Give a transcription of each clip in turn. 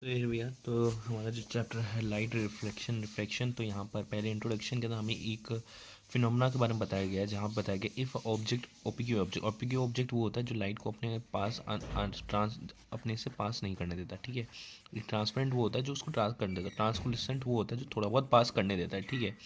तो ये भैया तो हमारा जो चैप्टर है लाइट रिफ्लेक्शन, तो यहाँ पर पहले इंट्रोडक्शन के अंदर हमें एक फिनोमेना के बारे में बताया गया है, जहाँ पर बताया गया इफ़ ऑब्जेक्ट ओपीक्यू ऑब्जेक्ट वो होता है जो लाइट को अपने पास ट्रांस अपने से पास नहीं करने देता, ठीक है। एक ट्रांसपेरेंट वो होता है जो उसको ट्रांस करने देता है, ट्रांसलूसेंट वो होता है जो थोड़ा बहुत पास करने देता है, ठीक है।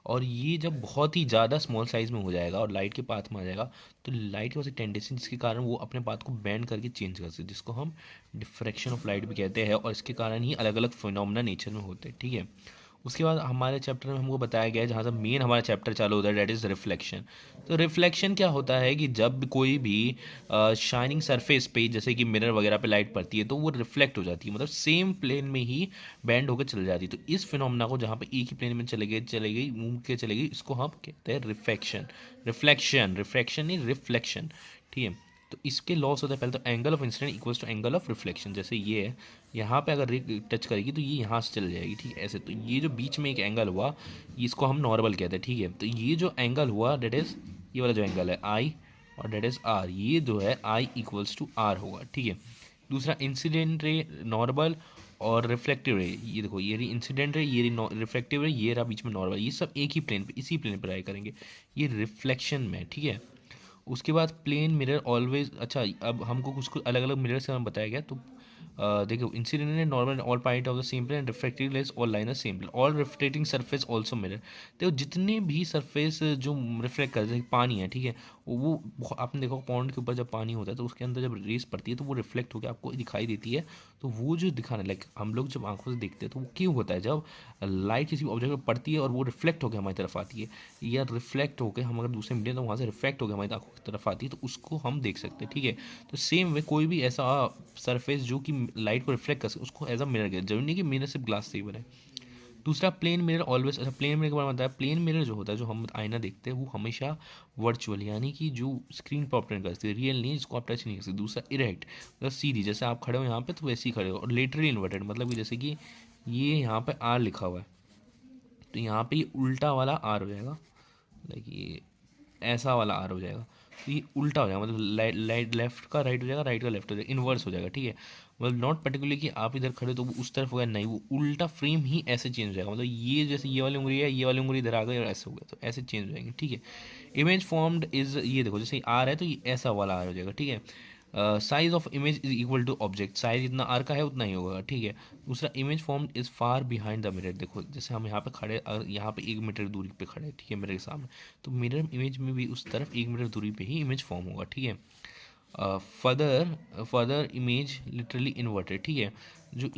और ये जब बहुत ही ज़्यादा स्मॉल साइज़ में हो जाएगा और लाइट के पाथ में आ जाएगा, तो लाइट की वैसी टेंडेंसी जिसके कारण वो अपने पाथ को बेंड करके चेंज कर सकते हैं, जिसको हम डिफ्रैक्शन ऑफ लाइट भी कहते हैं। और इसके कारण ही अलग अलग फिनोमेना नेचर में होते हैं, ठीक है। उसके बाद हमारे चैप्टर में हमको बताया गया है, जहाँ से मेन हमारा चैप्टर चालू होता है, डेट इज़ रिफ्लेक्शन। तो रिफ्लेक्शन क्या होता है कि जब कोई भी शाइनिंग सरफेस पे जैसे कि मिरर वगैरह पे लाइट पड़ती है तो वो रिफ्लेक्ट हो जाती है, मतलब सेम प्लेन में ही बेंड होकर चल जाती है। तो इस फिनोमेना को जहाँ पे एक ही प्लेन में चले गई घूम के चले गई, इसको हम कहते हैं रिफ्लेक्शन। रिफ्लेक्शन नहीं, रिफ्लेक्शन, ठीक है। तो इसके लॉस होता है, पहले तो angle of incidence equals to angle of reflection. जैसे ये है, यहाँ पे अगर टच करेगी तो ये यहाँ से चल जाएगी, ठीक है, ऐसे। तो ये जो बीच में एक एंगल हुआ, इसको हम नॉर्मल कहते हैं, ठीक है। तो ये जो एंगल हुआ डेट इज ये वाला जो एंगल है आई, और डेट इज आर, ये जो है आई इक्वल्स टू आर होगा, ठीक है। दूसरा इंसिडेंट रे नॉर्मल और रिफ्लेक्टिव रे, ये देखो ये रही इंसिडेंट रे, ये रही रिफ्लेक्टिव रे, ये रहा बीच में नॉर्मल, ये सब एक ही प्लेन पे इसी प्लेन पर आए करेंगे, ये रिफ्लेक्शन में, ठीक है। उसके बाद प्लेन मिरर ऑलवेज, अच्छा अब हमको कुछ अलग अलग मिरर से हम बताया गया। तो देखो incident and normal all point of the same plane, refractive lens all line same plane, all reflecting surface also mirror. देखो जितने भी सरफेस जो रिफ्लेक्ट करते हैं, पानी है, ठीक है, आपने देखो पॉन्ड के ऊपर जब पानी होता है तो उसके अंदर जब रेस पड़ती है तो वो रिफ्लेक्ट होकर आपको दिखाई देती है। तो वो जो दिखाने लाइक हम लोग जब आंखों से देखते हैं तो वो क्यों होता है, जब लाइट किसी ऑब्जेक्ट पर पड़ती है और वो रिफ्लेक्ट होकर हमारी तरफ आती है, या रिफ्लेक्ट होकर हम अगर दूसरे मीडियम तो वहाँ से रिफ्लेक्ट होकर हमारी आंखों की तरफ आती है, तो उसको हम देख सकते हैं, ठीक है। तो सेम वे कोई भी ऐसा सरफेस जो कि लाइट को रिफ्लेक्ट कर सके उसको एज अ मिरर कहते हैं, जरूरी नहीं कि मिरर सिर्फ ग्लास से ही बने। दूसरा प्लेन मिरर ऑलवेज, अच्छा प्लेन मिरर के बारे में बताया, प्लेन मिरर जो होता है जो हम आईना देखते हैं वो हमेशा वर्चुअल, यानी कि जो स्क्रीन पर ऑपरेट करते हैं, रियल नहीं, जिसको आप टच नहीं कर सकते। दूसरा इरेक्ट, मतलब सीधी, जैसे आप खड़े हो यहाँ पे तो वैसे ही खड़े हो। और लेटरली इन्वर्टेड, मतलब कि जैसे कि ये यहाँ पे आर लिखा हुआ है तो यहाँ पे ये उल्टा वाला आर हो जाएगा, लाइक ये ऐसा वाला आर हो जाएगा, तो ये उल्टा हो जाएगा, मतलब लेफ्ट का राइट हो जाएगा, राइट का लेफ्ट हो जाएगा, इन्वर्स हो जाएगा, ठीक है। मतलब नॉट पर्टिकुलरली कि आप इधर खड़े तो वो उस तरफ हो गया, नहीं, वो उल्टा फ्रेम ही ऐसे चेंज हो जाएगा, मतलब ये जैसे ये वाली उंगली है, ये वाली उंगली इधर आ गई और ऐसे हो गया, तो ऐसे चेंज हो जाएंगे, ठीक है। इमेज फॉर्म्ड इज, ये देखो जैसे आर है तो ये ऐसा वाला आर हो जाएगा, ठीक है। Size of image is equal to object, size जितना आर का है उतना ही होगा, ठीक है। दूसरा image form is far behind the mirror, देखो जैसे हम यहाँ पे खड़े, यहाँ पे 1 मीटर दूरी पे खड़े हैं, ठीक है, मिरर के सामने, तो मिरर इमेज में भी उस तरफ 1 मीटर दूरी पे ही इमेज फॉर्म होगा, ठीक है। Further further image literally inverted, ठीक है। जो